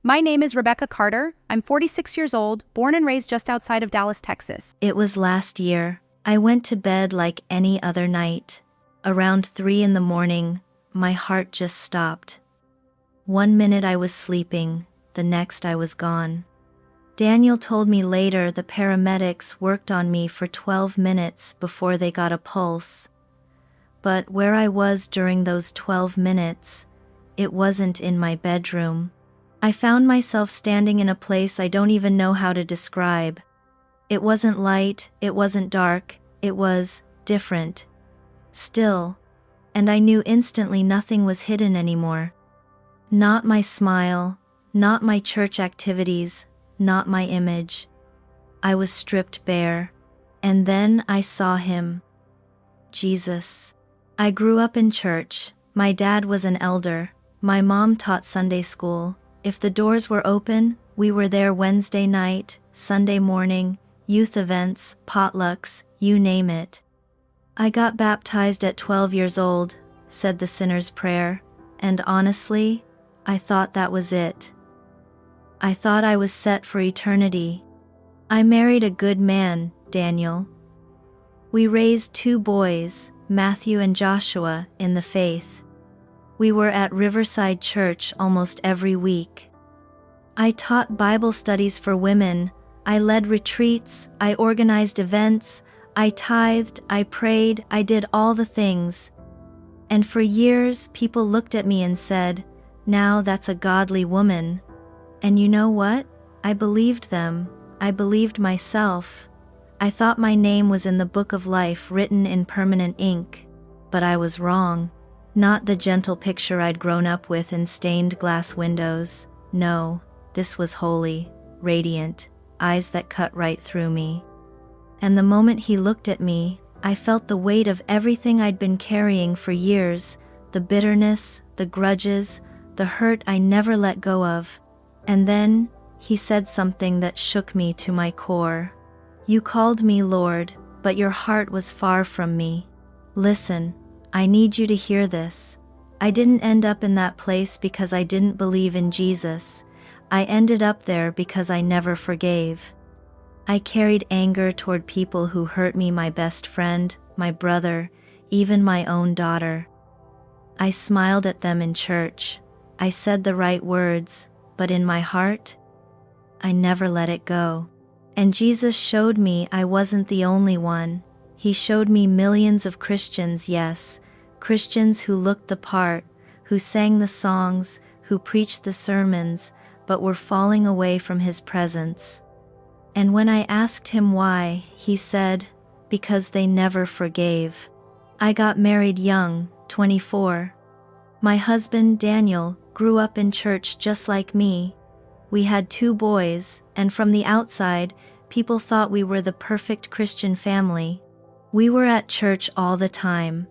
My name is Rebecca Carter. I'm 46 years old, born and raised just outside of Dallas, Texas. It was last year. I went to bed like any other night. Around 3 in the morning, my heart just stopped. 1 minute I was sleeping, the next I was gone. Daniel told me later the paramedics worked on me for 12 minutes before they got a pulse. But where I was during those 12 minutes, it wasn't in my bedroom. I found myself standing in a place I don't even know how to describe. It wasn't light, it wasn't dark, it was different. Still. And I knew instantly nothing was hidden anymore. Not my smile, not my church activities, not my image. I was stripped bare. And then I saw him. Jesus. I grew up in church. My dad was an elder. My mom taught Sunday school. If the doors were open, we were there Wednesday night, Sunday morning, youth events, potlucks, you name it. I got baptized at 12 years old, said the sinner's prayer, and honestly, I thought that was it. I thought I was set for eternity. I married a good man, Daniel. We raised 2 boys, Matthew and Joshua, in the faith. We were at Riverside Church almost every week. I taught Bible studies for women, I led retreats, I organized events, I tithed, I prayed, I did all the things. And for years, people looked at me and said, "Now that's a godly woman." And you know what? I believed them. I believed myself. I thought my name was in the book of life written in permanent ink. But I was wrong. Not the gentle picture I'd grown up with in stained glass windows. No, this was holy, radiant, eyes that cut right through me. And the moment he looked at me, I felt the weight of everything I'd been carrying for years, the bitterness, the grudges, the hurt I never let go of. And then, he said something that shook me to my core. "You called me Lord, but your heart was far from me. Listen, I need you to hear this. I didn't end up in that place because I didn't believe in Jesus. I ended up there because I never forgave. I carried anger toward people who hurt me, my best friend, my brother, even my own daughter. I smiled at them in church. I said the right words, but in my heart, I never let it go. And Jesus showed me I wasn't the only one. He showed me millions of Christians, yes, Christians who looked the part, who sang the songs, who preached the sermons, but were falling away from his presence. And when I asked him why, he said, because they never forgave. I got married young, 24. My husband, Daniel, grew up in church just like me. We had 2 boys, and from the outside, people thought we were the perfect Christian family. We were at church all the time.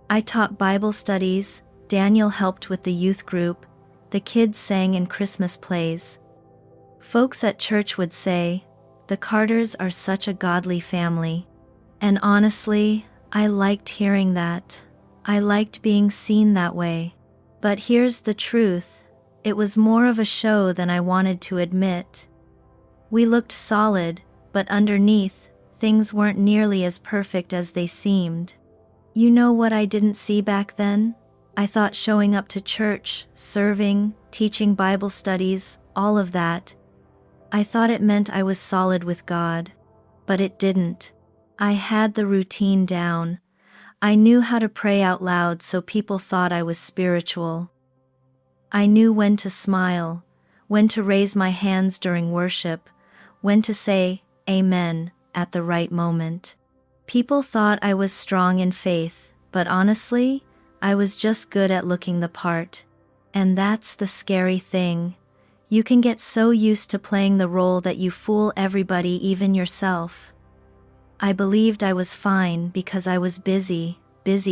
I taught Bible studies, Daniel helped with the youth group, the kids sang in Christmas plays. Folks at church would say, "The Carters are such a godly family." And honestly, I liked hearing that. I liked being seen that way. But here's the truth. It was more of a show than I wanted to admit. We looked solid, but underneath, things weren't nearly as perfect as they seemed. You know what I didn't see back then? I thought showing up to church, serving, teaching Bible studies, all of that. I thought it meant I was solid with God. But it didn't. I had the routine down. I knew how to pray out loud so people thought I was spiritual. I knew when to smile, when to raise my hands during worship, when to say, "Amen," at the right moment. People thought I was strong in faith, but honestly, I was just good at looking the part. And that's the scary thing. You can get so used to playing the role that you fool everybody, even yourself. I believed I was fine because I was busy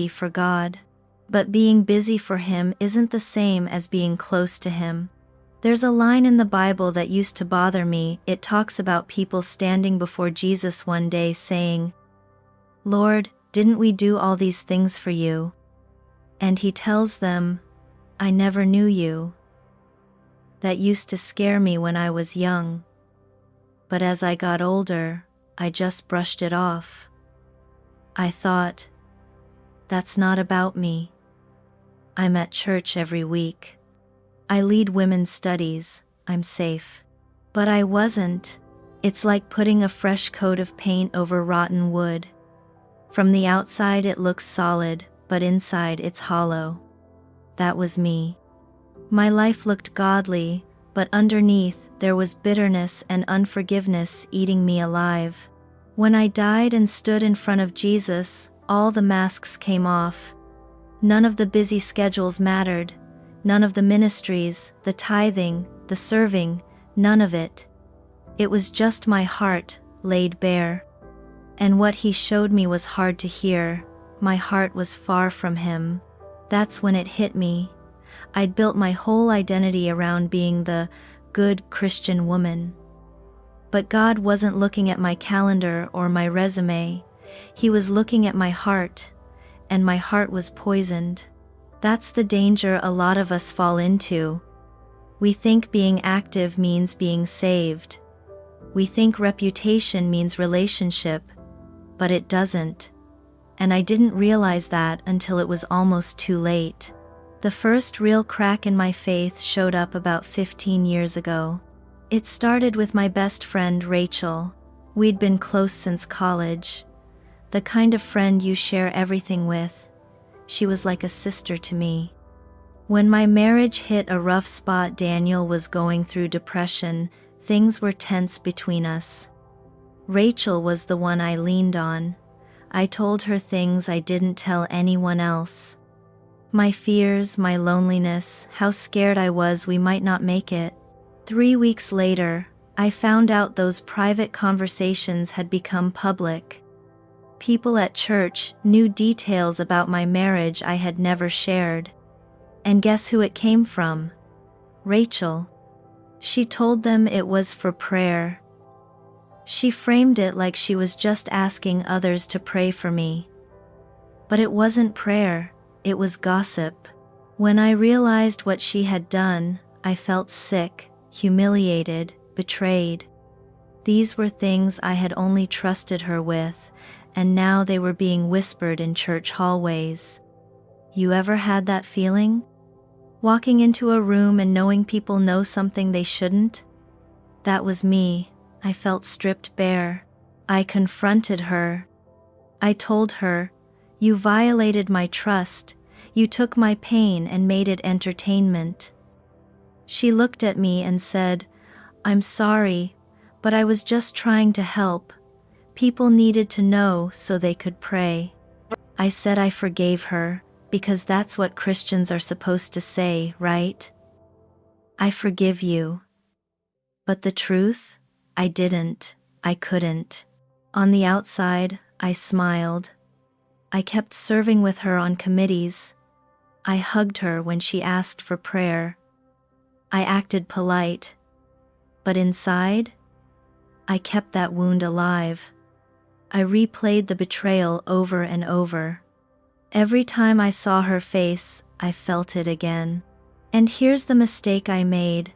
for God. But being busy for Him isn't the same as being close to Him. There's a line in the Bible that used to bother me. It talks about people standing before Jesus one day saying, "Lord, didn't we do all these things for you?" And He tells them, "I never knew you." that used to scare me when I was young. But as I got older, I just brushed it off. I thought, that's not about me. I'm at church every week. I lead women's studies. I'm safe. But I wasn't. It's like putting a fresh coat of paint over rotten wood. From the outside it looks solid, but inside it's hollow. That was me. My life looked godly, but underneath there was bitterness and unforgiveness eating me alive. When I died and stood in front of Jesus, all the masks came off. None of the busy schedules mattered. None of the ministries, the tithing, the serving, none of it. It was just my heart, laid bare. And what he showed me was hard to hear. My heart was far from him. That's when it hit me. I'd built my whole identity around being the good Christian woman. But God wasn't looking at my calendar or my resume. He was looking at my heart, and my heart was poisoned. That's the danger a lot of us fall into. We think being active means being saved. We think reputation means relationship, but it doesn't. And I didn't realize that until it was almost too late. The first real crack in my faith showed up about 15 years ago. It started with my best friend, Rachel. We'd been close since college. The kind of friend you share everything with. She was like a sister to me. When my marriage hit a rough spot, Daniel was going through depression. Things were tense between us. Rachel was the one I leaned on. I told her things I didn't tell anyone else. My fears, my loneliness, how scared I was we might not make it. 3 weeks later, I found out those private conversations had become public. People at church knew details about my marriage I had never shared. And guess who it came from? Rachel. She told them it was for prayer. She framed it like she was just asking others to pray for me. But it wasn't prayer, it was gossip. When I realized what she had done, I felt sick, humiliated, betrayed. These were things I had only trusted her with, and now they were being whispered in church hallways. You ever had that feeling? Walking into a room and knowing people know something they shouldn't? That was me. I felt stripped bare. I confronted her. I told her, "You violated my trust. You took my pain and made it entertainment." She looked at me and said, "I'm sorry, but I was just trying to help. People needed to know so they could pray." I said I forgave her, because that's what Christians are supposed to say, right? I forgive you. But the truth? I didn't. I couldn't. On the outside, I smiled. I kept serving with her on committees. I hugged her when she asked for prayer. I acted polite. But inside, I kept that wound alive. I replayed the betrayal over and over. Every time I saw her face, I felt it again. And here's the mistake I made.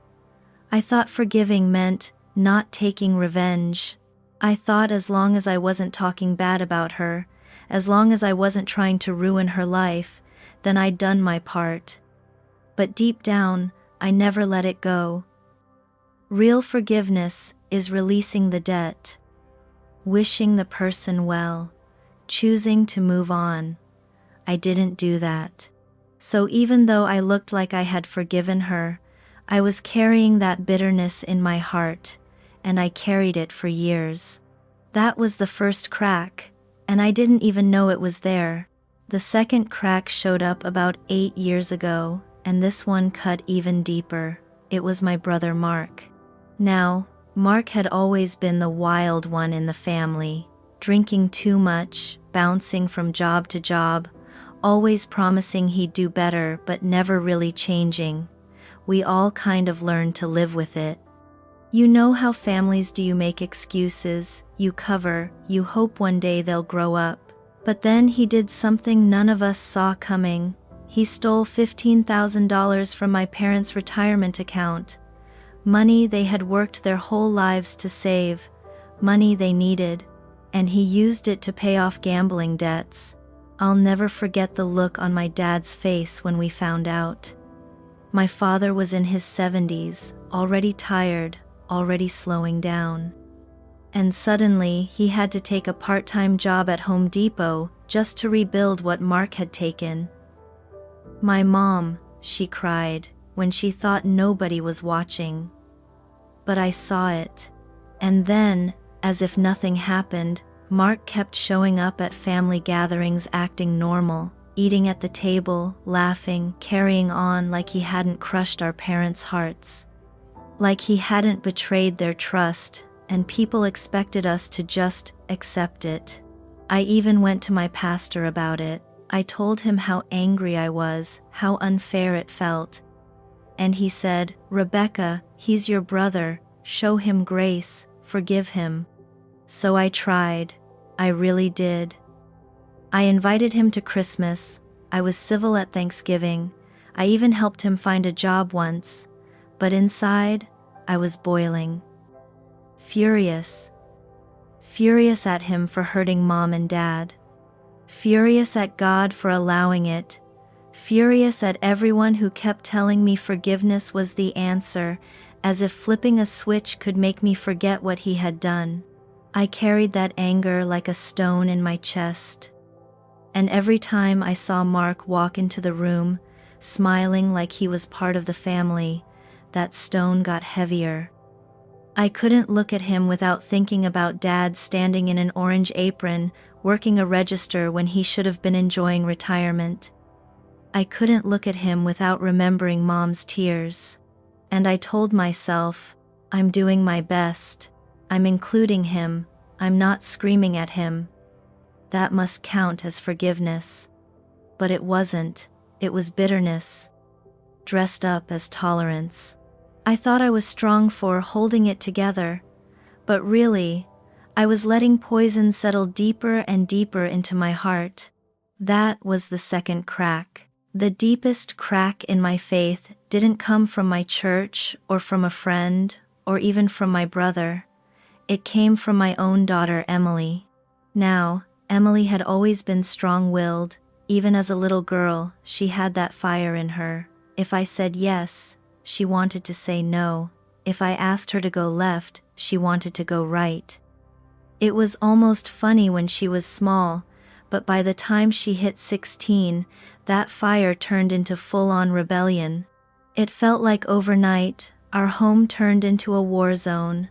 I thought forgiving meant not taking revenge. I thought as long as I wasn't talking bad about her, as long as I wasn't trying to ruin her life, then I'd done my part. But deep down, I never let it go. Real forgiveness is releasing the debt, wishing the person well, choosing to move on. I didn't do that. So even though I looked like I had forgiven her, I was carrying that bitterness in my heart, and I carried it for years. That was the first crack, and I didn't even know it was there. The second crack showed up about 8 years ago, and this one cut even deeper. It was my brother Mark. Now, Mark had always been the wild one in the family, drinking too much, bouncing from job to job, always promising he'd do better but never really changing. We all kind of learned to live with it. You know how families do, you make excuses, you cover, you hope one day they'll grow up. But then he did something none of us saw coming. He stole $15,000 from my parents' retirement account. Money they had worked their whole lives to save, money they needed, and he used it to pay off gambling debts. I'll never forget the look on my dad's face when we found out. My father was in his 70s, already tired, already slowing down. And suddenly, he had to take a part-time job at Home Depot just to rebuild what Mark had taken. "My mom," she cried, when she thought nobody was watching. But I saw it. And then, as if nothing happened, Mark kept showing up at family gatherings acting normal, eating at the table, laughing, carrying on like he hadn't crushed our parents' hearts. Like he hadn't betrayed their trust, and people expected us to just accept it. I even went to my pastor about it. I told him how angry I was, how unfair it felt. And he said, "Rebecca, he's your brother, show him grace, forgive him." So I tried. I really did. I invited him to Christmas. I was civil at Thanksgiving. I even helped him find a job once. But inside, I was boiling. Furious. Furious at him for hurting Mom and Dad. Furious at God for allowing it. Furious at everyone who kept telling me forgiveness was the answer, as if flipping a switch could make me forget what he had done. I carried that anger like a stone in my chest. And every time I saw Mark walk into the room, smiling like he was part of the family, that stone got heavier. I couldn't look at him without thinking about Dad standing in an orange apron, working a register when he should have been enjoying retirement. I couldn't look at him without remembering Mom's tears. And I told myself, I'm doing my best. I'm including him. I'm not screaming at him. That must count as forgiveness. But it wasn't. It was bitterness, dressed up as tolerance. I thought I was strong for holding it together, but really, I was letting poison settle deeper and deeper into my heart. That was the second crack. The deepest crack in my faith didn't come from my church or from a friend or even from my brother. It came from my own daughter, Emily. Now, Emily had always been strong-willed. Even as a little girl, she had that fire in her. If I said yes, she wanted to say no. If I asked her to go left, she wanted to go right. It was almost funny when she was small, but by the time she hit 16, that fire turned into full-on rebellion. It felt like overnight, our home turned into a war zone.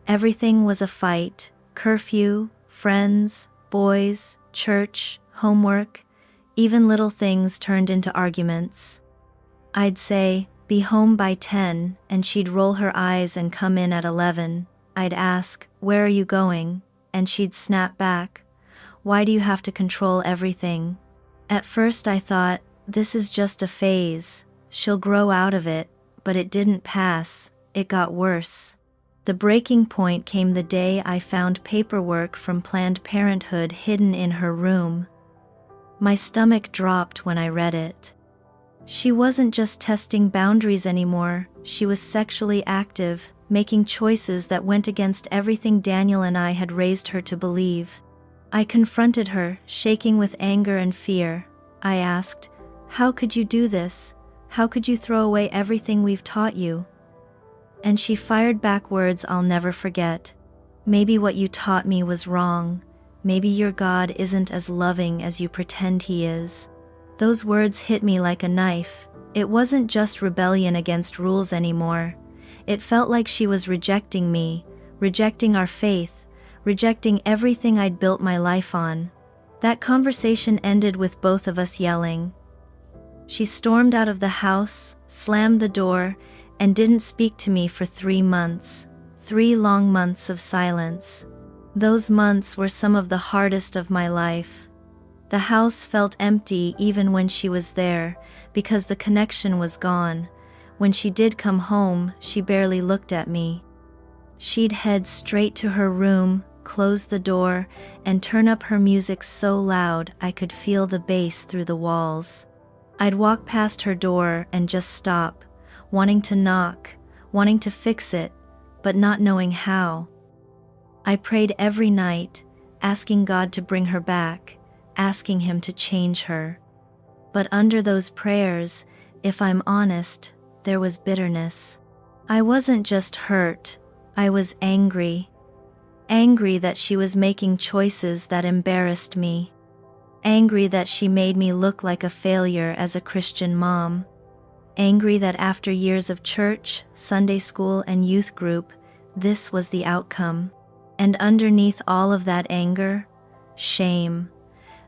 Everything was a fight: curfew, friends, boys, church, homework. Even little things turned into arguments. I'd say, "Be home by 10, and she'd roll her eyes and come in at 11. I'd ask, "Where are you going?" And she'd snap back, "Why do you have to control everything?" At first I thought, this is just a phase. She'll grow out of it, but it didn't pass. It got worse. The breaking point came the day I found paperwork from Planned Parenthood hidden in her room. My stomach dropped when I read it. She wasn't just testing boundaries anymore, she was sexually active, making choices that went against everything Daniel and I had raised her to believe. I confronted her, shaking with anger and fear. I asked, "How could you do this? How could you throw away everything we've taught you?" And she fired back words I'll never forget. "Maybe what you taught me was wrong. Maybe your God isn't as loving as you pretend he is." Those words hit me like a knife. It wasn't just rebellion against rules anymore. It felt like she was rejecting me, rejecting our faith, rejecting everything I'd built my life on. That conversation ended with both of us yelling. She stormed out of the house, slammed the door, and didn't speak to me for 3 months. 3 long months of silence. Those months were some of the hardest of my life. The house felt empty even when she was there, because the connection was gone. When she did come home, she barely looked at me. She'd head straight to her room, close the door, and turn up her music so loud I could feel the bass through the walls. I'd walk past her door and just stop, wanting to knock, wanting to fix it, but not knowing how. I prayed every night, asking God to bring her back, asking Him to change her. But under those prayers, if I'm honest, there was bitterness. I wasn't just hurt, I was angry. Angry that she was making choices that embarrassed me. Angry that she made me look like a failure as a Christian mom. Angry that after years of church, Sunday school, and youth group, this was the outcome. And underneath all of that anger, shame.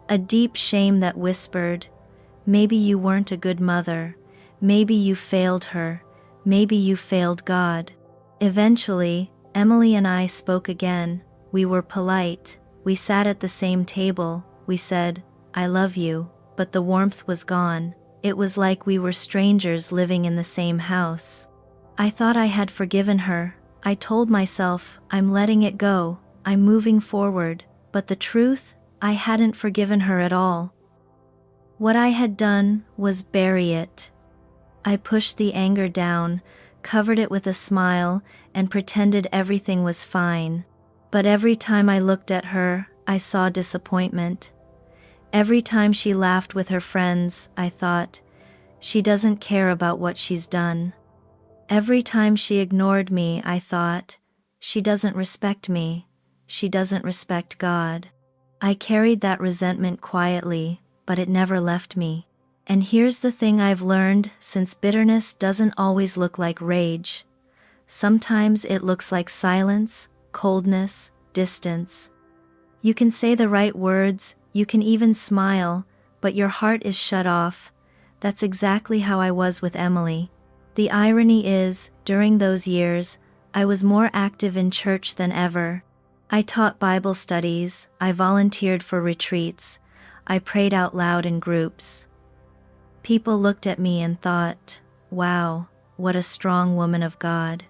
A deep shame that whispered, maybe you weren't a good mother, maybe you failed her, maybe you failed God. Eventually, Emily and I spoke again. We were polite, we sat at the same table, we said, I love you, but the warmth was gone. It was like we were strangers living in the same house. I thought I had forgiven her. I told myself, I'm letting it go, I'm moving forward, but the truth, I hadn't forgiven her at all. What I had done was bury it. I pushed the anger down, covered it with a smile, and pretended everything was fine. But every time I looked at her, I saw disappointment. Every time she laughed with her friends, I thought, she doesn't care about what she's done. Every time she ignored me, I thought, she doesn't respect me, she doesn't respect God. I carried that resentment quietly, but it never left me. And here's the thing I've learned, since bitterness doesn't always look like rage. Sometimes it looks like silence, coldness, distance. You can say the right words, you can even smile, but your heart is shut off. That's exactly how I was with Emily. The irony is, during those years, I was more active in church than ever. I taught Bible studies, I volunteered for retreats, I prayed out loud in groups. People looked at me and thought, wow, what a strong woman of God.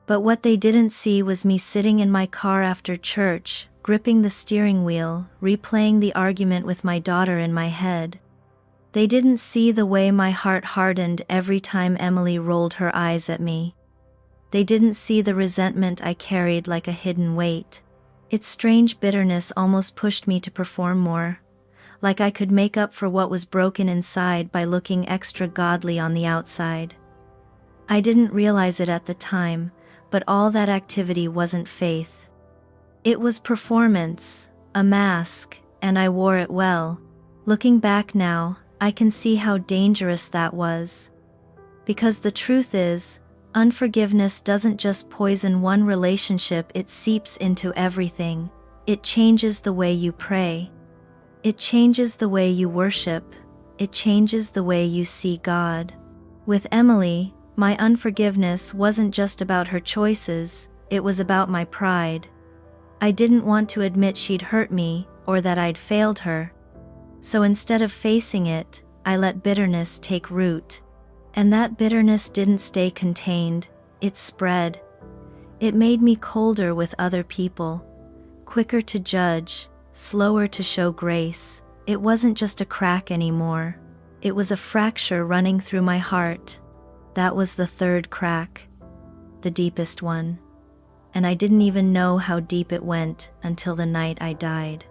But what they didn't see was me sitting in my car after church, gripping the steering wheel, replaying the argument with my daughter in my head. They didn't see the way my heart hardened every time Emily rolled her eyes at me. They didn't see the resentment I carried like a hidden weight. Its strange bitterness almost pushed me to perform more, like I could make up for what was broken inside by looking extra godly on the outside. I didn't realize it at the time, but all that activity wasn't faith. It was performance, a mask, and I wore it well. Looking back now, I can see how dangerous that was. Because the truth is, unforgiveness doesn't just poison one relationship, it seeps into everything. It changes the way you pray. It changes the way you worship. It changes the way you see God. With Emily, my unforgiveness wasn't just about her choices, it was about my pride. I didn't want to admit she'd hurt me, or that I'd failed her. So instead of facing it, I let bitterness take root. And that bitterness didn't stay contained, it spread. It made me colder with other people, quicker to judge, slower to show grace. It wasn't just a crack anymore. It was a fracture running through my heart. That was the third crack, the deepest one. And I didn't even know how deep it went until the night I died.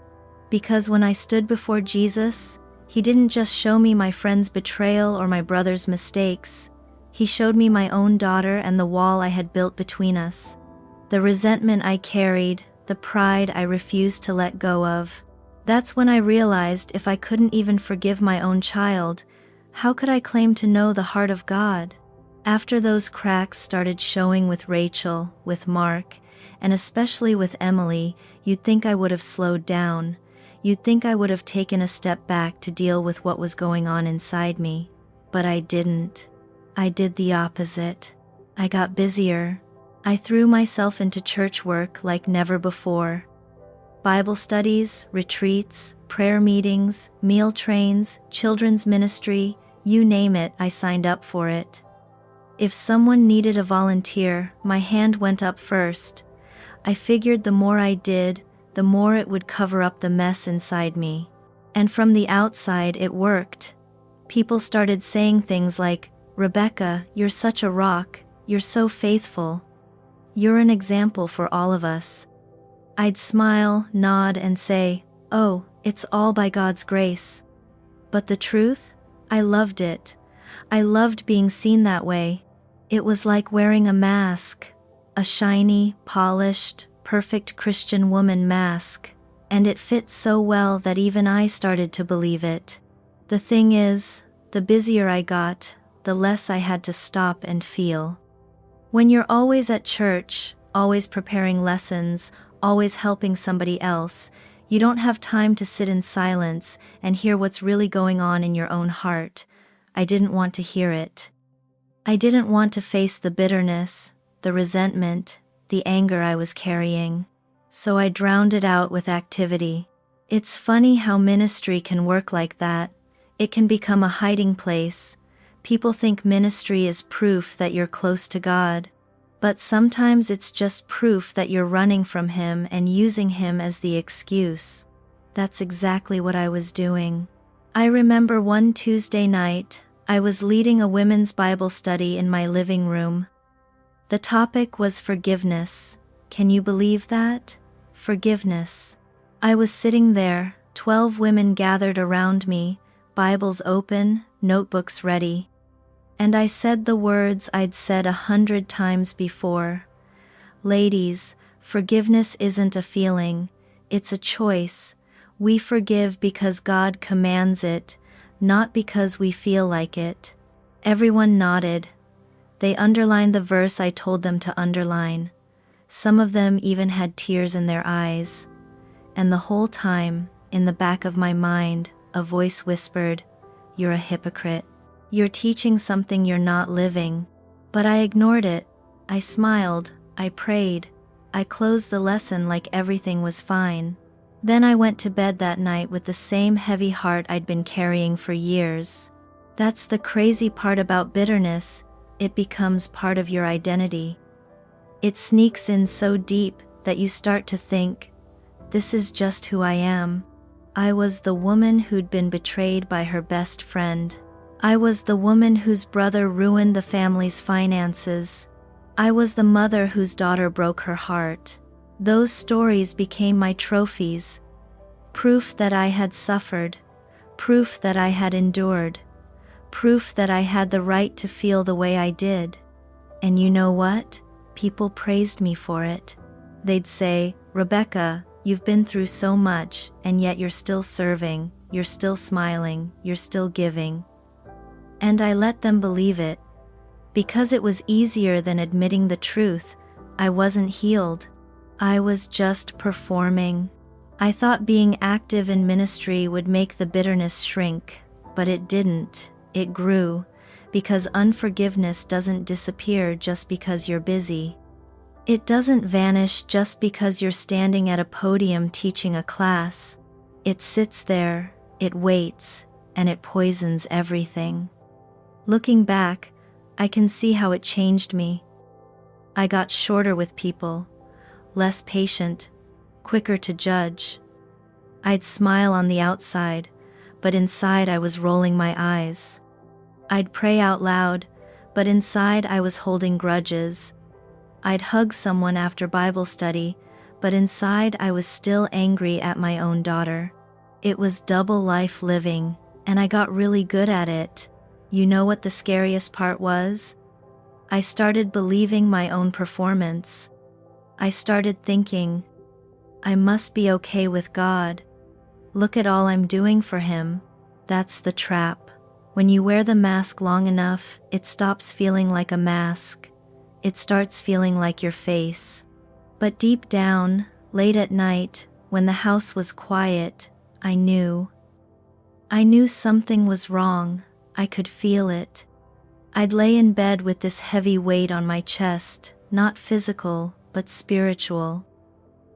Because when I stood before Jesus, He didn't just show me my friend's betrayal or my brother's mistakes. He showed me my own daughter and the wall I had built between us. The resentment I carried, the pride I refused to let go of. That's when I realized if I couldn't even forgive my own child, how could I claim to know the heart of God? After those cracks started showing with Rachel, with Mark, and especially with Emily, you'd think I would have slowed down. You'd think I would have taken a step back to deal with what was going on inside me. But I didn't. I did the opposite. I got busier. I threw myself into church work like never before. Bible studies, retreats, prayer meetings, meal trains, children's ministry, you name it, I signed up for it. If someone needed a volunteer, my hand went up first. I figured the more I did, the more it would cover up the mess inside me. And from the outside, it worked. People started saying things like, "Rebecca, you're such a rock. You're so faithful. You're an example for all of us. I'd smile, nod, and say, "Oh, it's all by God's grace." But the truth? I loved it. I loved being seen that way. It was like wearing a mask, a shiny, polished, perfect Christian woman mask, and it fit so well that even I started to believe it. The thing is, the busier I got, the less I had to stop and feel. When you're always at church, always preparing lessons, always helping somebody else, you don't have time to sit in silence and hear what's really going on in your own heart. I didn't want to hear it. I didn't want to face the bitterness, the resentment, the anger I was carrying. So I drowned it out with activity. It's funny how ministry can work like that. It can become a hiding place. People think ministry is proof that you're close to God. But sometimes it's just proof that you're running from Him and using Him as the excuse. That's exactly what I was doing. I remember one Tuesday night, I was leading a women's Bible study in my living room. The topic was forgiveness. Can you believe that? Forgiveness. I was sitting there, 12 women gathered around me, Bibles open, notebooks ready. And I said the words I'd said 100 times before. Ladies, forgiveness isn't a feeling, it's a choice. We forgive because God commands it, not because we feel like it. Everyone nodded. They underlined the verse I told them to underline. Some of them even had tears in their eyes. And the whole time, in the back of my mind, a voice whispered, "You're a hypocrite. You're teaching something you're not living." But I ignored it. I smiled. I prayed. I closed the lesson like everything was fine. Then I went to bed that night with the same heavy heart I'd been carrying for years. That's the crazy part about bitterness. It becomes part of your identity. It sneaks in so deep that you start to think, this is just who I am. I was the woman who'd been betrayed by her best friend. I was the woman whose brother ruined the family's finances. I was the mother whose daughter broke her heart. Those stories became my trophies. Proof that I had suffered. Proof that I had endured. Proof that I had the right to feel the way I did. And you know what? People praised me for it. They'd say, "Rebecca, you've been through so much, and yet you're still serving, you're still smiling, you're still giving." And I let them believe it. Because it was easier than admitting the truth, I wasn't healed. I was just performing. I thought being active in ministry would make the bitterness shrink, but it didn't. It grew, because unforgiveness doesn't disappear just because you're busy. It doesn't vanish just because you're standing at a podium teaching a class. It sits there, it waits, and it poisons everything. Looking back, I can see how it changed me. I got shorter with people, less patient, quicker to judge. I'd smile on the outside, but inside I was rolling my eyes. I'd pray out loud, but inside I was holding grudges. I'd hug someone after Bible study, but inside I was still angry at my own daughter. It was double life living, and I got really good at it. You know what the scariest part was? I started believing my own performance. I started thinking, I must be okay with God. Look at all I'm doing for Him. That's the trap. When you wear the mask long enough, it stops feeling like a mask. It starts feeling like your face. But deep down, late at night, when the house was quiet, I knew. I knew something was wrong. I could feel it. I'd lay in bed with this heavy weight on my chest, not physical, but spiritual.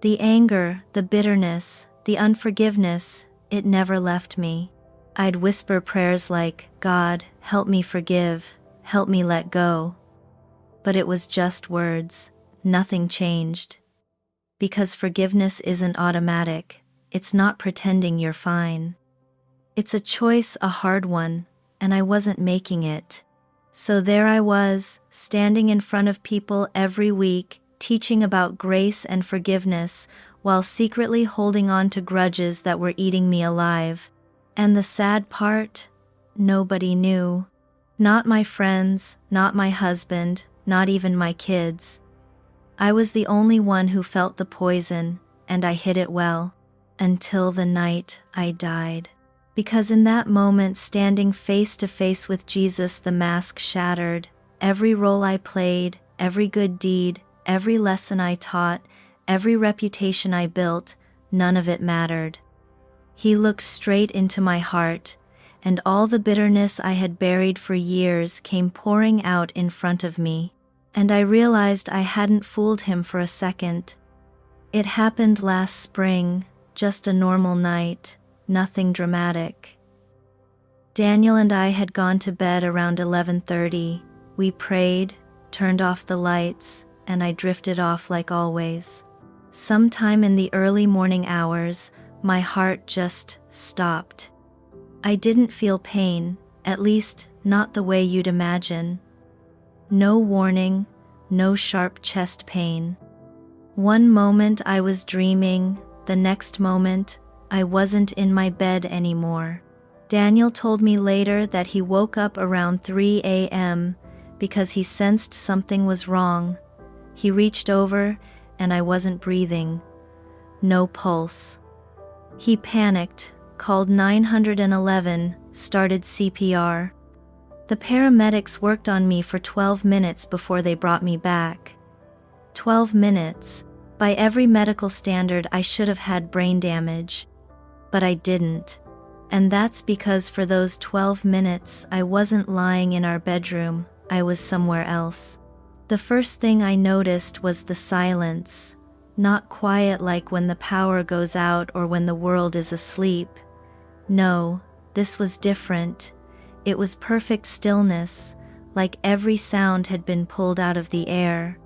The anger, the bitterness, the unforgiveness, it never left me. I'd whisper prayers like, "God, help me forgive, help me let go." But it was just words. Nothing changed. Because forgiveness isn't automatic. It's not pretending you're fine. It's a choice, a hard one, and I wasn't making it. So there I was, standing in front of people every week, teaching about grace and forgiveness, while secretly holding on to grudges that were eating me alive. And the sad part? Nobody knew. Not my friends, not my husband, not even my kids. I was the only one who felt the poison, and I hid it well. Until the night I died. Because in that moment, standing face to face with Jesus, the mask shattered. Every role I played, every good deed, every lesson I taught, every reputation I built, none of it mattered. He looked straight into my heart, and all the bitterness I had buried for years came pouring out in front of me. And I realized I hadn't fooled him for a second. It happened last spring, just a normal night, nothing dramatic. Daniel and I had gone to bed around 11:30. We prayed, turned off the lights, and I drifted off like always. Sometime in the early morning hours, my heart just stopped. I didn't feel pain, at least not the way you'd imagine. No warning, no sharp chest pain. One moment I was dreaming, the next moment, I wasn't in my bed anymore. Daniel told me later that he woke up around 3 a.m. because he sensed something was wrong. He reached over, and I wasn't breathing. No pulse. He panicked, called 911, started CPR. The paramedics worked on me for 12 minutes before they brought me back. 12 minutes. By every medical standard, I should have had brain damage. But I didn't. And that's because for those 12 minutes, I wasn't lying in our bedroom, I was somewhere else. The first thing I noticed was the silence. Not quiet like when the power goes out or when the world is asleep. No, this was different. It was perfect stillness, like every sound had been pulled out of the air.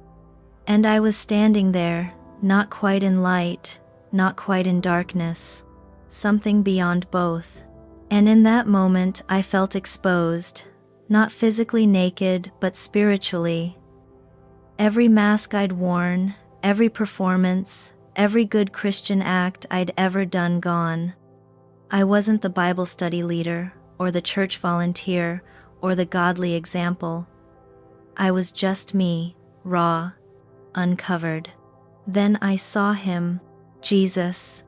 And I was standing there, not quite in light, not quite in darkness. Something beyond both. And in that moment I felt exposed, not physically naked, but spiritually. Every mask I'd worn, every performance, every good Christian act I'd ever done gone. I wasn't the Bible study leader, or the church volunteer, or the godly example. I was just me, raw, uncovered. Then I saw him, Jesus.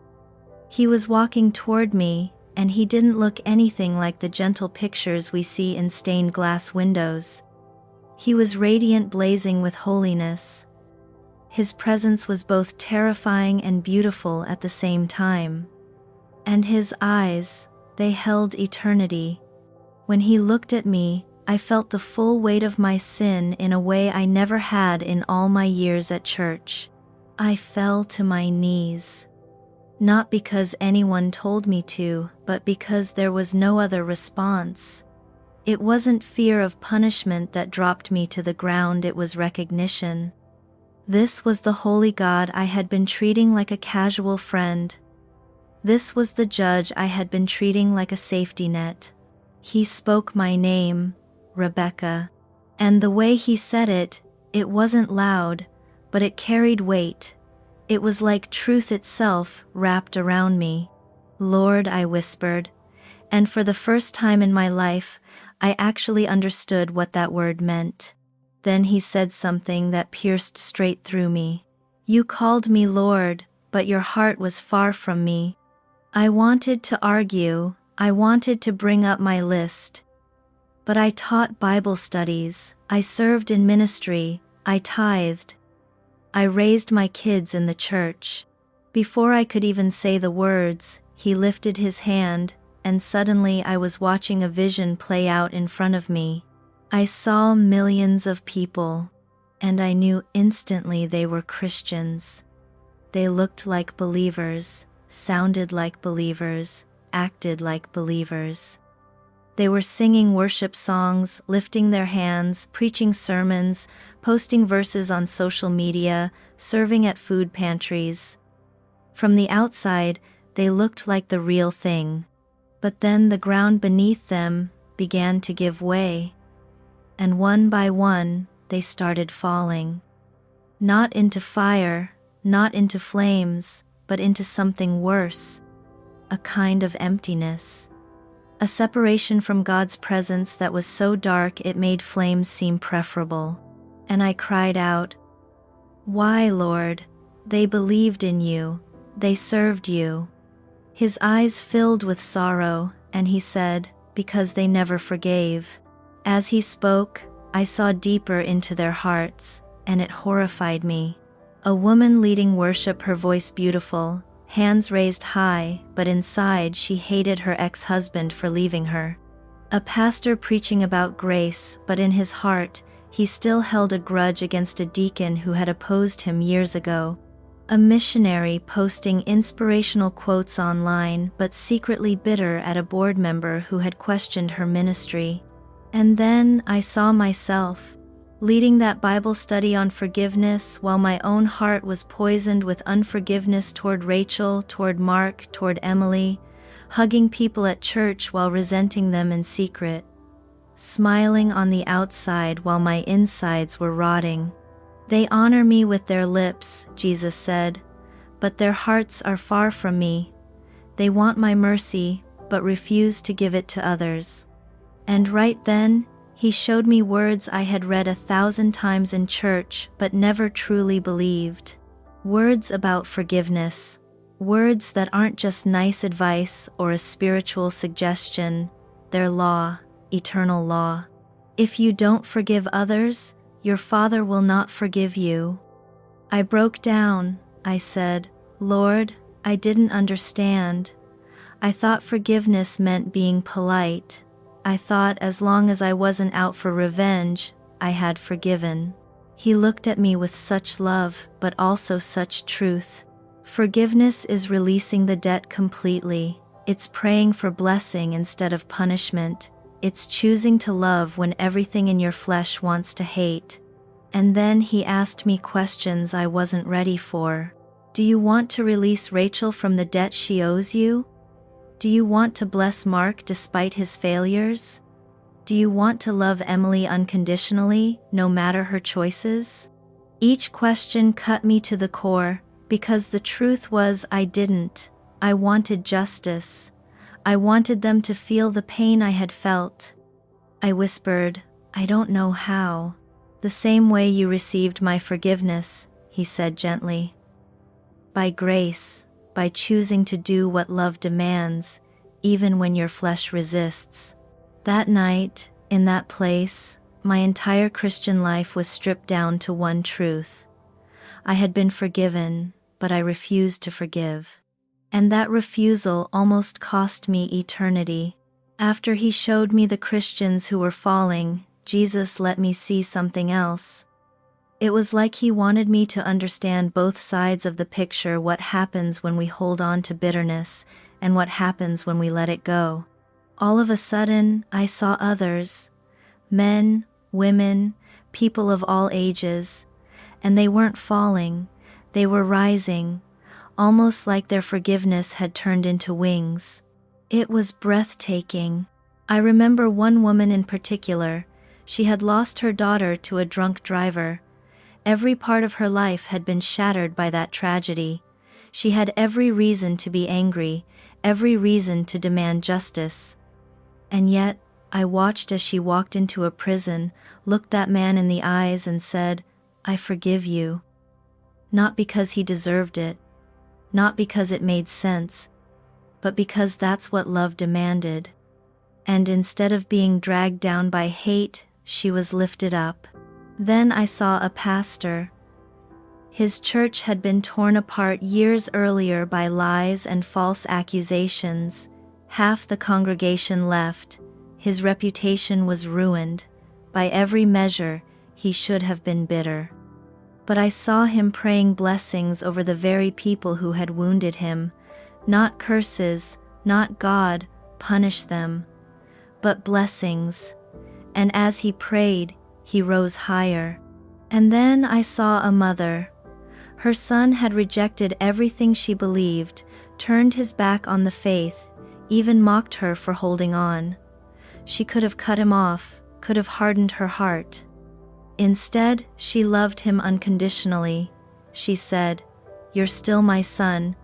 He was walking toward me, and he didn't look anything like the gentle pictures we see in stained glass windows. He was radiant, blazing with holiness. His presence was both terrifying and beautiful at the same time. And his eyes, they held eternity. When he looked at me, I felt the full weight of my sin in a way I never had in all my years at church. I fell to my knees. Not because anyone told me to, but because there was no other response. It wasn't fear of punishment that dropped me to the ground, it was recognition. This was the holy God I had been treating like a casual friend. This was the judge I had been treating like a safety net. He spoke my name, Rebecca. And the way he said it, it wasn't loud, but it carried weight. It was like truth itself wrapped around me. Lord, I whispered, and for the first time in my life, I actually understood what that word meant. Then he said something that pierced straight through me. You called me Lord, but your heart was far from me. I wanted to argue, I wanted to bring up my list. But I taught Bible studies, I served in ministry, I tithed. I raised my kids in the church. Before I could even say the words, he lifted his hand, and suddenly I was watching a vision play out in front of me. I saw millions of people, and I knew instantly they were Christians. They looked like believers, sounded like believers, acted like believers. They were singing worship songs, lifting their hands, preaching sermons, posting verses on social media, serving at food pantries. From the outside, they looked like the real thing. But then the ground beneath them began to give way. and one by one, they started falling. Not into fire, not into flames, but into something worse, a kind of emptiness. A separation from God's presence that was so dark it made flames seem preferable. And I cried out, "Why, Lord? They believed in you. They served you." His eyes filled with sorrow, and he said, "Because they never forgave." As he spoke, I saw deeper into their hearts, and it horrified me. A woman leading worship, her voice beautiful, hands raised high, but inside she hated her ex-husband for leaving her. A pastor preaching about grace, but in his heart, he still held a grudge against a deacon who had opposed him years ago. A missionary posting inspirational quotes online, but secretly bitter at a board member who had questioned her ministry. And then I saw myself, leading that Bible study on forgiveness while my own heart was poisoned with unforgiveness toward Rachel, toward Mark, toward Emily, hugging people at church while resenting them in secret, smiling on the outside while my insides were rotting. "They honor me with their lips," Jesus said, "but their hearts are far from me. They want my mercy, but refuse to give it to others." And right then, he showed me words I had read 1,000 times in church but never truly believed. Words about forgiveness. Words that aren't just nice advice or a spiritual suggestion, they're law, eternal law. If you don't forgive others, your Father will not forgive you. I broke down. I said, "Lord, I didn't understand. I thought forgiveness meant being polite. I thought as long as I wasn't out for revenge, I had forgiven." He looked at me with such love, but also such truth. Forgiveness is releasing the debt completely. It's praying for blessing instead of punishment. It's choosing to love when everything in your flesh wants to hate. And then he asked me questions I wasn't ready for. Do you want to release Rachel from the debt she owes you? Do you want to bless Mark despite his failures? Do you want to love Emily unconditionally, no matter her choices? Each question cut me to the core, because the truth was I didn't. I wanted justice. I wanted them to feel the pain I had felt. I whispered, "I don't know how." "The same way you received my forgiveness," he said gently. "By grace, by choosing to do what love demands, even when your flesh resists." That night, in that place, my entire Christian life was stripped down to one truth. I had been forgiven, but I refused to forgive. And that refusal almost cost me eternity. After he showed me the Christians who were falling, Jesus let me see something else. It was like he wanted me to understand both sides of the picture: what happens when we hold on to bitterness, and what happens when we let it go. All of a sudden, I saw others, men, women, people of all ages, and they weren't falling, they were rising, almost like their forgiveness had turned into wings. It was breathtaking. I remember one woman in particular. She had lost her daughter to a drunk driver. Every part of her life had been shattered by that tragedy. She had every reason to be angry, every reason to demand justice. And yet, I watched as she walked into a prison, looked that man in the eyes and said, "I forgive you." Not because he deserved it, not because it made sense, but because that's what love demanded. And instead of being dragged down by hate, she was lifted up. Then I saw a pastor. His church had been torn apart years earlier by lies and false accusations. Half the congregation left. His reputation was ruined. By every measure, he should have been bitter. But I saw him praying blessings over the very people who had wounded him. Not curses, not God, punish them, but blessings. And as he prayed, he rose higher. And then I saw a mother. Her son had rejected everything she believed, turned his back on the faith, even mocked her for holding on. She could have cut him off, could have hardened her heart. Instead, she loved him unconditionally. She said, "You're still my son.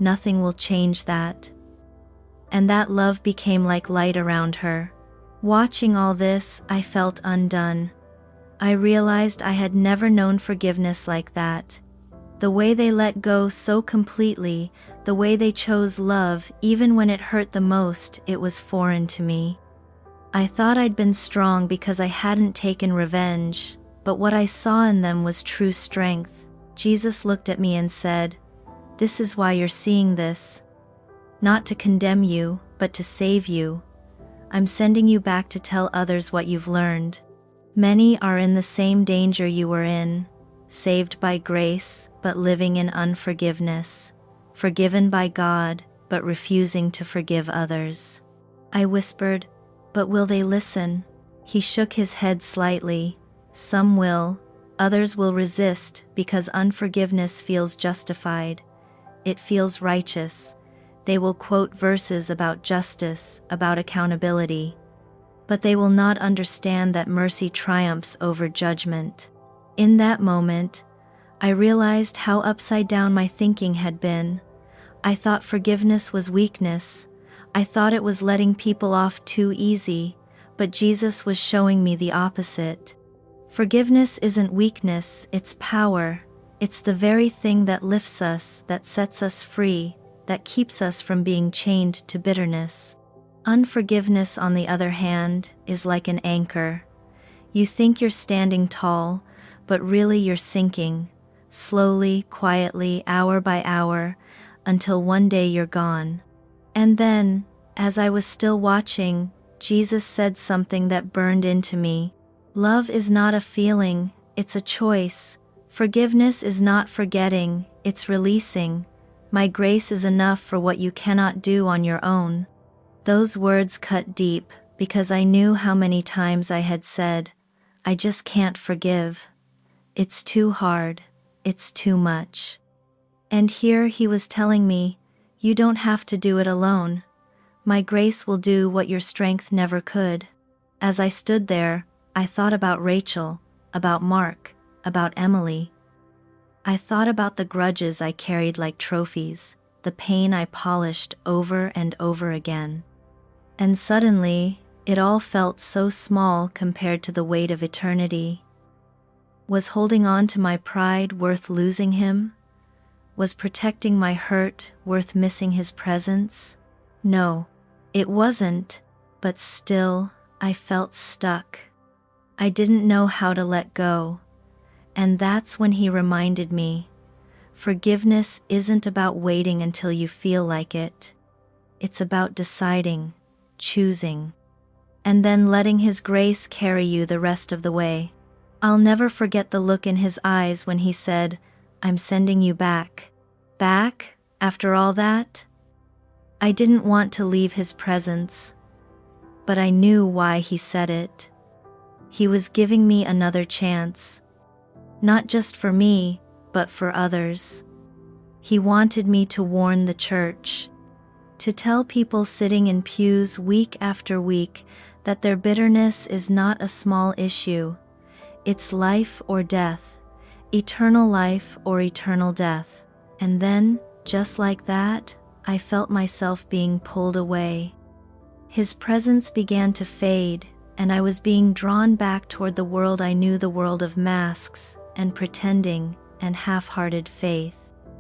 Nothing will change that." And that love became like light around her. Watching all this, I felt undone. I realized I had never known forgiveness like that. The way they let go so completely, the way they chose love even when it hurt the most, it was foreign to me. I thought I'd been strong because I hadn't taken revenge, but what I saw in them was true strength. Jesus looked at me and said, "This is why you're seeing this. Not to condemn you, but to save you. I'm sending you back to tell others what you've learned. Many are in the same danger you were in, saved by grace, but living in unforgiveness, forgiven by God, but refusing to forgive others." I whispered, "But will they listen?" He shook his head slightly. "Some will, others will resist because unforgiveness feels justified. It feels righteous. They will quote verses about justice, about accountability. But they will not understand that mercy triumphs over judgment." In that moment, I realized how upside down my thinking had been. I thought forgiveness was weakness. I thought it was letting people off too easy, but Jesus was showing me the opposite. Forgiveness isn't weakness, it's power. It's the very thing that lifts us, that sets us free, that keeps us from being chained to bitterness. Unforgiveness, on the other hand, is like an anchor. You think you're standing tall, but really you're sinking, slowly, quietly, hour by hour, until one day you're gone. And then, as I was still watching, Jesus said something that burned into me. Love is not a feeling, it's a choice. Forgiveness is not forgetting, it's releasing. My grace is enough for what you cannot do on your own. Those words cut deep, because I knew how many times I had said, "I just can't forgive. It's too hard, it's too much." And here he was telling me, "You don't have to do it alone. My grace will do what your strength never could." As I stood there, I thought about Rachel, about Mark, about Emily. I thought about the grudges I carried like trophies, the pain I polished over and over again. And suddenly, it all felt so small compared to the weight of eternity. Was holding on to my pride worth losing him? Was protecting my hurt worth missing his presence? No, it wasn't, but still, I felt stuck. I didn't know how to let go. And that's when he reminded me, forgiveness isn't about waiting until you feel like it. It's about deciding, choosing, and then letting his grace carry you the rest of the way. I'll never forget the look in his eyes when he said, "I'm sending you back." Back, after all that? I didn't want to leave his presence, but I knew why he said it. He was giving me another chance. Not just for me, but for others. He wanted me to warn the church, to tell people sitting in pews week after week that their bitterness is not a small issue. It's life or death, eternal life or eternal death. And then, just like that, I felt myself being pulled away. His presence began to fade, and I was being drawn back toward the world I knew, the world of masks and pretending and half-hearted faith.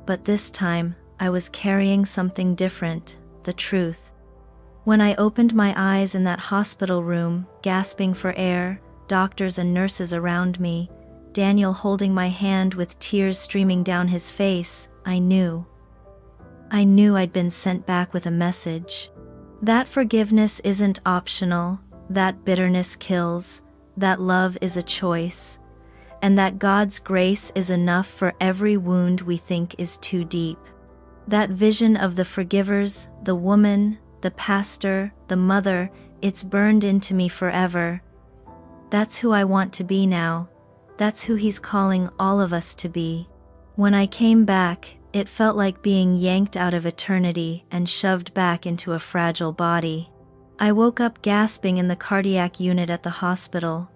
But this time, I was carrying something different, the truth. When I opened my eyes in that hospital room, gasping for air, doctors and nurses around me, Daniel holding my hand with tears streaming down his face, I knew I'd been sent back with a message. That forgiveness isn't optional, that bitterness kills, that love is a choice, and that God's grace is enough for every wound we think is too deep. That vision of the forgivers, the woman, the pastor, the mother, it's burned into me forever. That's who I want to be now. That's who he's calling all of us to be. When I came back, it felt like being yanked out of eternity and shoved back into a fragile body. I woke up gasping in the cardiac unit at the hospital,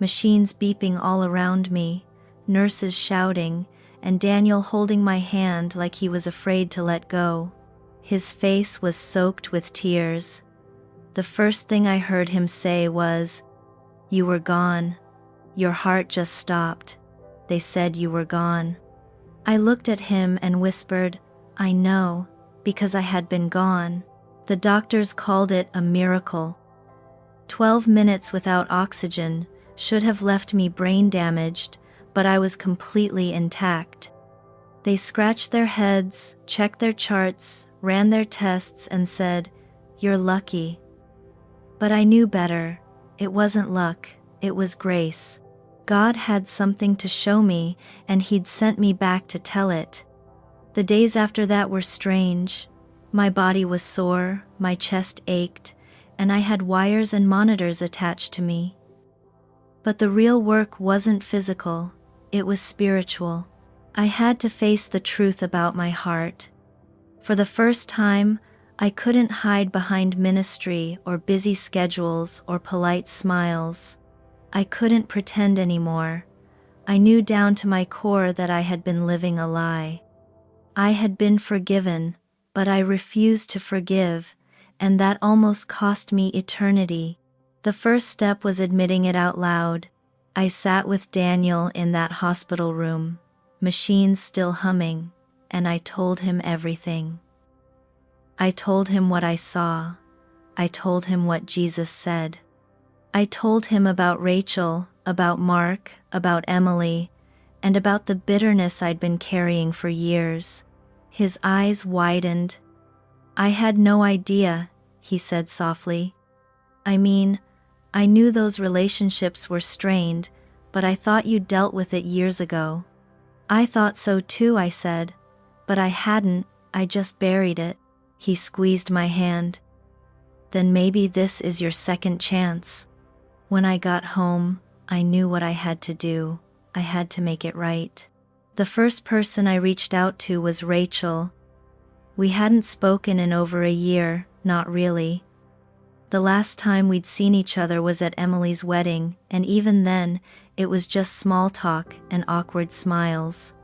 machines beeping all around me, nurses shouting, and Daniel holding my hand like he was afraid to let go. His face was soaked with tears. The first thing I heard him say was, "You were gone. Your heart just stopped. They said you were gone." I looked at him and whispered, "I know, because I had been gone." The doctors called it a miracle. 12 minutes without oxygen should have left me brain damaged, but I was completely intact. They scratched their heads, checked their charts, ran their tests, and said, "You're lucky." But I knew better. It wasn't luck, it was grace. God had something to show me, and He'd sent me back to tell it. The days after that were strange. My body was sore, my chest ached, and I had wires and monitors attached to me. But the real work wasn't physical, it was spiritual. I had to face the truth about my heart. For the first time, I couldn't hide behind ministry or busy schedules or polite smiles. I couldn't pretend anymore. I knew down to my core that I had been living a lie. I had been forgiven, but I refused to forgive, and that almost cost me eternity. The first step was admitting it out loud. I sat with Daniel in that hospital room, machines still humming, and I told him everything. I told him what I saw. I told him what Jesus said. I told him about Rachel, about Mark, about Emily, and about the bitterness I'd been carrying for years. His eyes widened. "I had no idea," he said softly. "I mean, I knew those relationships were strained, but I thought you dealt with it years ago." "I thought so too," I said, "but I hadn't, I just buried it." He squeezed my hand. "Then maybe this is your second chance." When I got home, I knew what I had to do. I had to make it right. The first person I reached out to was Rachel. We hadn't spoken in over a year, not really. The last time we'd seen each other was at Emily's wedding, and even then, it was just small talk and awkward smiles.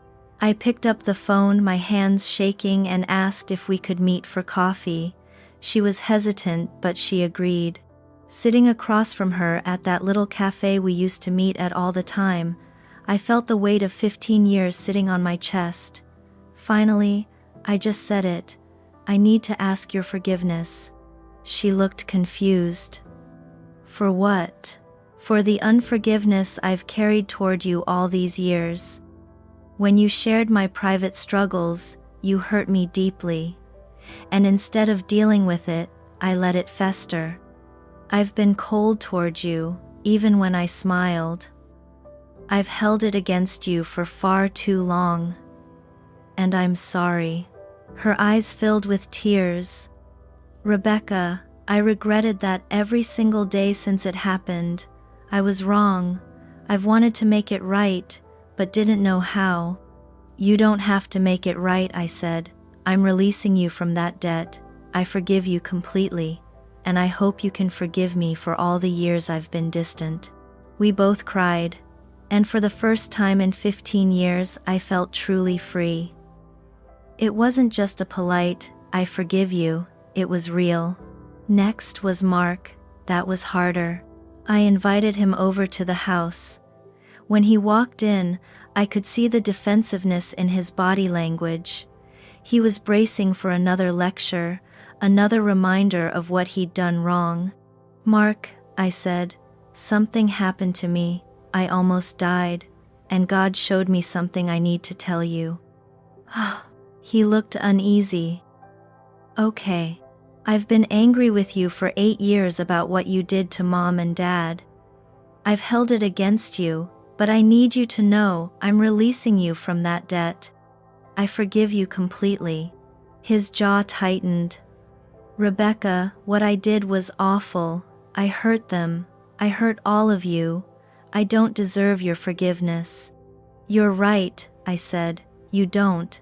I picked up the phone, my hands shaking, and asked if we could meet for coffee. She was hesitant, but she agreed. Sitting across from her at that little cafe we used to meet at all the time, I felt the weight of 15 years sitting on my chest. Finally, I just said it. "I need to ask your forgiveness." She looked confused. "For what?" "For the unforgiveness I've carried toward you all these years. When you shared my private struggles, you hurt me deeply. And instead of dealing with it, I let it fester. I've been cold toward you, even when I smiled. I've held it against you for far too long. And I'm sorry." Her eyes filled with tears. "Rebecca, I regretted that every single day since it happened. I was wrong. I've wanted to make it right, but didn't know how." "You don't have to make it right," I said. "I'm releasing you from that debt. I forgive you completely, and I hope you can forgive me for all the years I've been distant." We both cried, and for the first time in 15 years, I felt truly free. It wasn't just a polite, "I forgive you," it was real. Next was Mark. That was harder. I invited him over to the house. When he walked in, I could see the defensiveness in his body language. He was bracing for another lecture, another reminder of what he'd done wrong. "Mark," I said, "something happened to me. I almost died, and God showed me something I need to tell you." He looked uneasy. "Okay. I've been angry with you for 8 years about what you did to Mom and Dad. I've held it against you, but I need you to know I'm releasing you from that debt. I forgive you completely." His jaw tightened. "Rebecca, what I did was awful. I hurt them. I hurt all of you. I don't deserve your forgiveness." "You're right," I said. "You don't.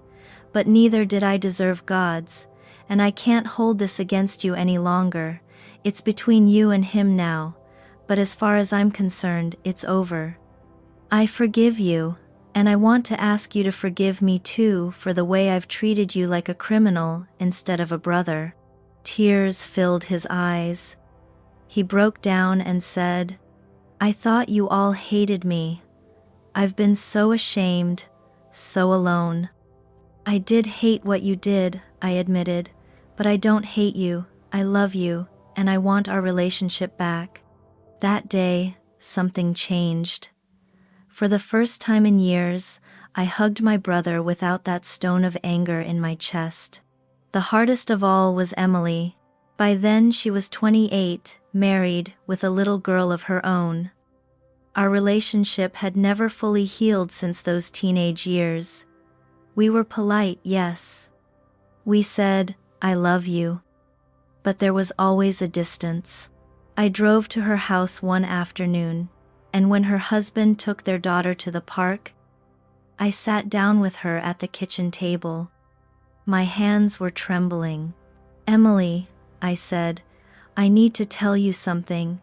But neither did I deserve God's, and I can't hold this against you any longer. It's between you and him now, but as far as I'm concerned, it's over. I forgive you, and I want to ask you to forgive me too for the way I've treated you like a criminal instead of a brother." Tears filled his eyes. He broke down and said, "I thought you all hated me. I've been so ashamed, so alone." "I did hate what you did," I admitted, "but I don't hate you. I love you, and I want our relationship back." That day, something changed. For the first time in years, I hugged my brother without that stone of anger in my chest. The hardest of all was Emily. By then she was 28, married, with a little girl of her own. Our relationship had never fully healed since those teenage years. We were polite, yes. We said, "I love you." But there was always a distance. I drove to her house one afternoon, and when her husband took their daughter to the park, I sat down with her at the kitchen table. My hands were trembling. "Emily," I said, "I need to tell you something.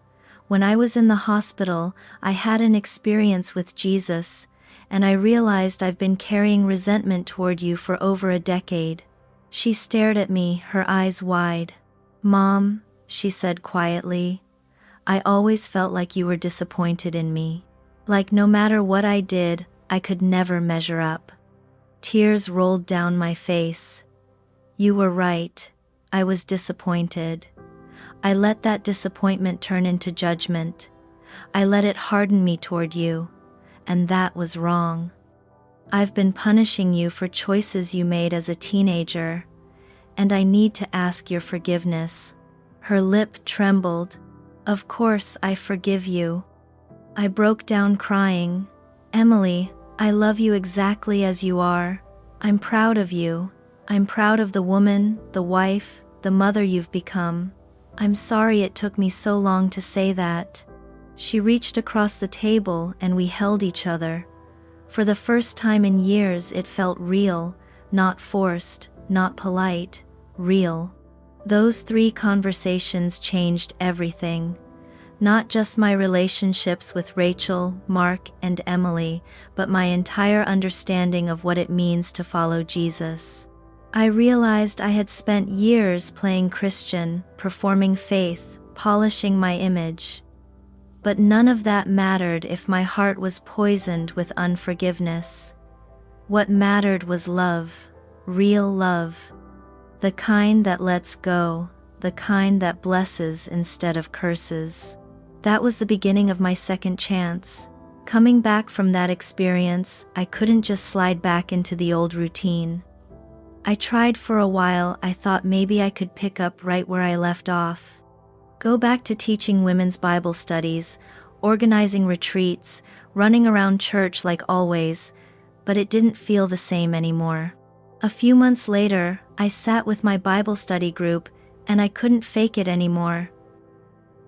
When I was in the hospital, I had an experience with Jesus, and I realized I've been carrying resentment toward you for over a decade." She stared at me, her eyes wide. "Mom," she said quietly, "I always felt like you were disappointed in me. Like no matter what I did, I could never measure up." Tears rolled down my face. You were right. I was disappointed. I let that disappointment turn into judgment. I let it harden me toward you, and that was wrong. I've been punishing you for choices you made as a teenager, and I need to ask your forgiveness." Her lip trembled. "Of course I forgive you." I broke down crying. "Emily, I love you exactly as you are. I'm proud of you. I'm proud of the woman, the wife, the mother you've become. I'm sorry it took me so long to say that." She reached across the table and we held each other. For the first time in years it felt real, not forced, not polite, real. Those 3 conversations changed everything. Not just my relationships with Rachel, Mark, and Emily, but my entire understanding of what it means to follow Jesus. I realized I had spent years playing Christian, performing faith, polishing my image. But none of that mattered if my heart was poisoned with unforgiveness. What mattered was love, real love. The kind that lets go, the kind that blesses instead of curses. That was the beginning of my second chance. Coming back from that experience, I couldn't just slide back into the old routine. I tried for a while. I thought maybe I could pick up right where I left off. Go back to teaching women's Bible studies, organizing retreats, running around church like always, but it didn't feel the same anymore. A few months later, I sat with my Bible study group, and I couldn't fake it anymore.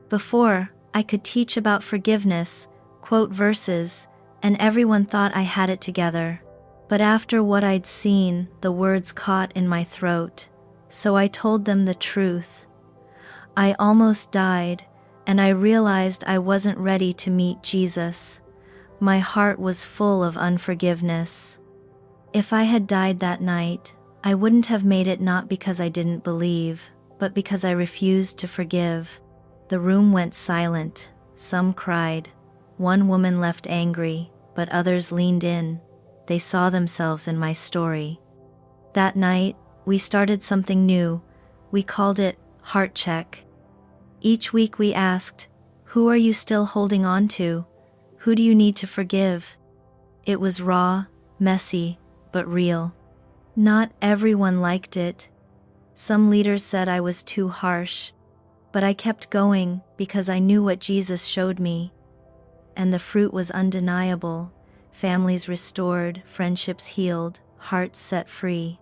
Before, I could teach about forgiveness, quote verses, and everyone thought I had it together. But after what I'd seen, the words caught in my throat. So I told them the truth. I almost died, and I realized I wasn't ready to meet Jesus. My heart was full of unforgiveness. If I had died that night, I wouldn't have made it, not because I didn't believe, but because I refused to forgive. The room went silent. Some cried. One woman left angry, but others leaned in. They saw themselves in my story. That night, we started something new. We called it Heart Check. Each week we asked, who are you still holding on to? Who do you need to forgive? It was raw, messy, but real. Not everyone liked it. Some leaders said I was too harsh. But I kept going because I knew what Jesus showed me. And the fruit was undeniable. Families restored, friendships healed, hearts set free.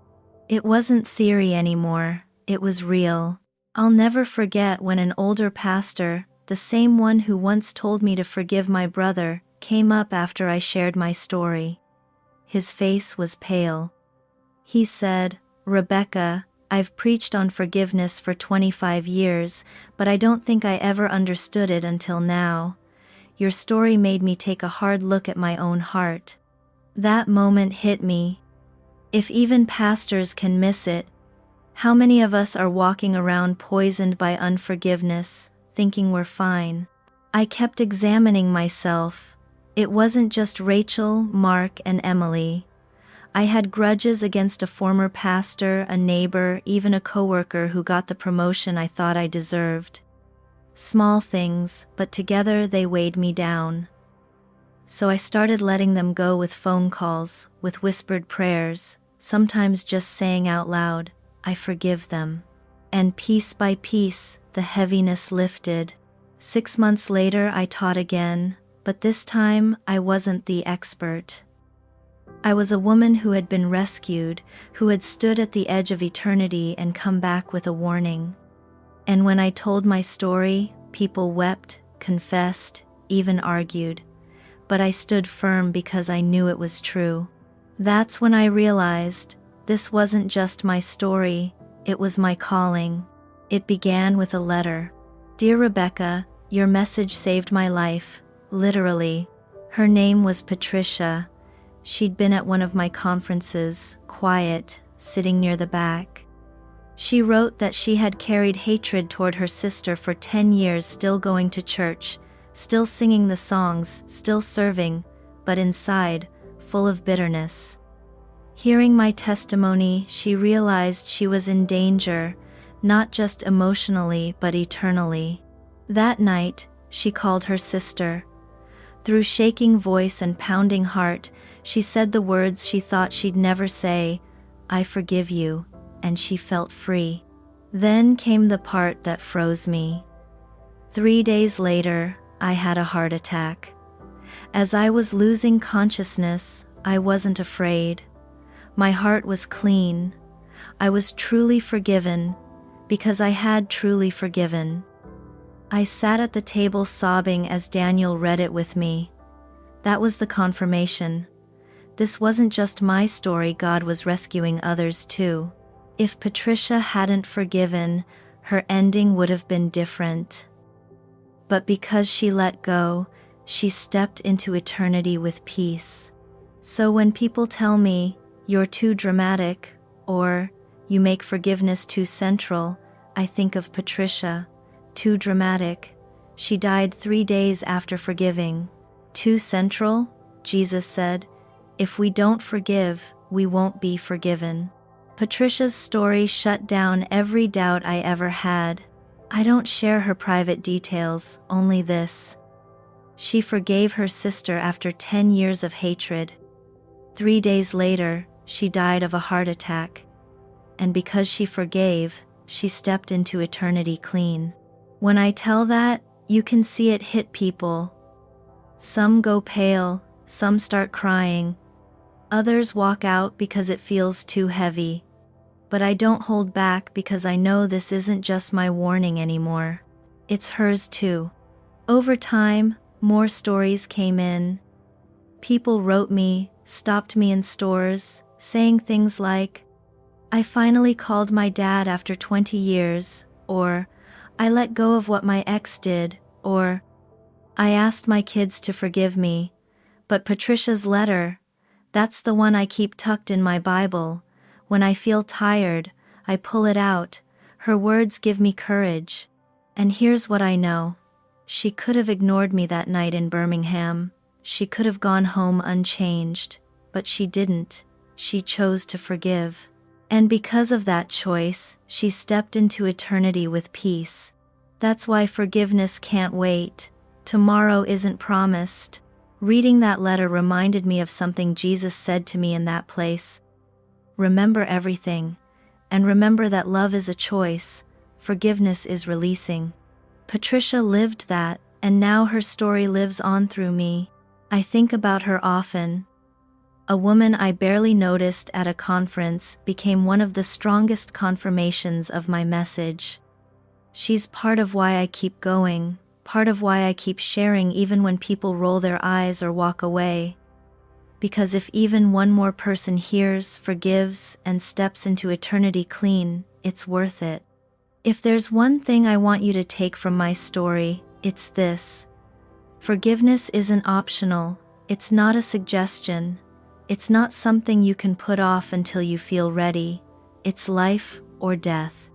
It wasn't theory anymore, it was real. I'll never forget when an older pastor, the same one who once told me to forgive my brother, came up after I shared my story. His face was pale. He said, "Rebecca, I've preached on forgiveness for 25 years, but I don't think I ever understood it until now. Your story made me take a hard look at my own heart. That moment hit me. If even pastors can miss it, how many of us are walking around poisoned by unforgiveness, thinking we're fine? I kept examining myself. It wasn't just Rachel, Mark, and Emily. I had grudges against a former pastor, a neighbor, even a coworker who got the promotion I thought I deserved. Small things, but together they weighed me down. So I started letting them go with phone calls, with whispered prayers, sometimes just saying out loud, I forgive them. And piece by piece, the heaviness lifted. 6 months later, I taught again, but this time I wasn't the expert. I was a woman who had been rescued, who had stood at the edge of eternity and come back with a warning. And when I told my story, people wept, confessed, even argued. But I stood firm because I knew it was true. That's when I realized this wasn't just my story, it was my calling. It began with a letter. Dear Rebecca, your message saved my life, literally. Her name was Patricia. She'd been at one of my conferences, quiet, sitting near the back. She wrote that she had carried hatred toward her sister for 10 years, still going to church, still singing the songs, still serving, but inside, full of bitterness. Hearing my testimony, she realized she was in danger, not just emotionally but eternally. That night, she called her sister. Through shaking voice and pounding heart, she said the words she thought she'd never say, I forgive you, and she felt free. Then came the part that froze me. 3 days later, I had a heart attack. As I was losing consciousness, I wasn't afraid. My heart was clean. I was truly forgiven, because I had truly forgiven. I sat at the table sobbing as Daniel read it with me. That was the confirmation. This wasn't just my story, God was rescuing others too. If Patricia hadn't forgiven, her ending would have been different. But because she let go, she stepped into eternity with peace. So when people tell me, you're too dramatic, or you make forgiveness too central, I think of Patricia. Too dramatic. She died 3 days after forgiving. Too central, Jesus said, if we don't forgive, we won't be forgiven. Patricia's story shut down every doubt I ever had. I don't share her private details, only this. She forgave her sister after 10 years of hatred. 3 days later, she died of a heart attack. And because she forgave, she stepped into eternity clean. When I tell that, you can see it hit people. Some go pale, some start crying. Others walk out because it feels too heavy. But I don't hold back because I know this isn't just my warning anymore. It's hers too. Over time, more stories came in. People wrote me, stopped me in stores, saying things like, I finally called my dad after 20 years, or I let go of what my ex did, or I asked my kids to forgive me. But Patricia's letter, that's the one I keep tucked in my Bible. When I feel tired, I pull it out. Her words give me courage. And here's what I know. She could have ignored me that night in Birmingham. She could have gone home unchanged. But she didn't. She chose to forgive. And because of that choice, she stepped into eternity with peace. That's why forgiveness can't wait. Tomorrow isn't promised. Reading that letter reminded me of something Jesus said to me in that place. Remember everything, and remember that love is a choice, forgiveness is releasing. Patricia lived that, and now her story lives on through me. I think about her often. A woman I barely noticed at a conference became one of the strongest confirmations of my message. She's part of why I keep going, part of why I keep sharing even when people roll their eyes or walk away. Because if even one more person hears, forgives, and steps into eternity clean, it's worth it. If there's one thing I want you to take from my story, it's this. Forgiveness isn't optional, it's not a suggestion, it's not something you can put off until you feel ready, it's life or death.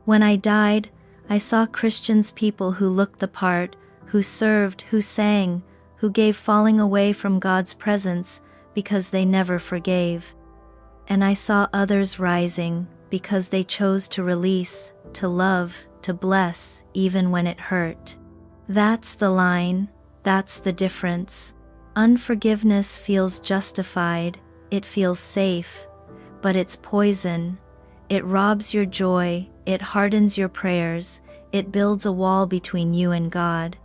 When I died, I saw Christians, people who looked the part, who served, who sang, who gave, falling away from God's presence because they never forgave. And I saw others rising because they chose to release, to love, to bless, even when it hurt. That's the line, that's the difference. Unforgiveness feels justified, it feels safe, but it's poison. It robs your joy, it hardens your prayers, it builds a wall between you and God.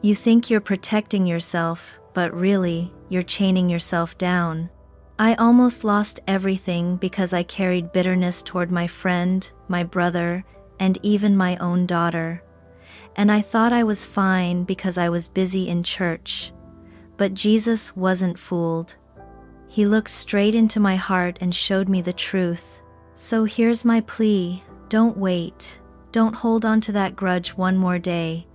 You think you're protecting yourself, but really, you're chaining yourself down. I almost lost everything because I carried bitterness toward my friend, my brother, and even my own daughter. And I thought I was fine because I was busy in church. But Jesus wasn't fooled. He looked straight into my heart and showed me the truth. So here's my plea, don't wait. Don't hold on to that grudge one more day.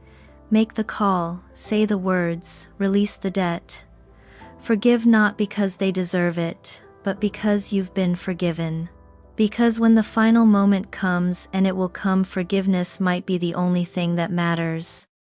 Make the call, say the words, release the debt. Forgive not because they deserve it, but because you've been forgiven. Because when the final moment comes, and it will come, forgiveness might be the only thing that matters.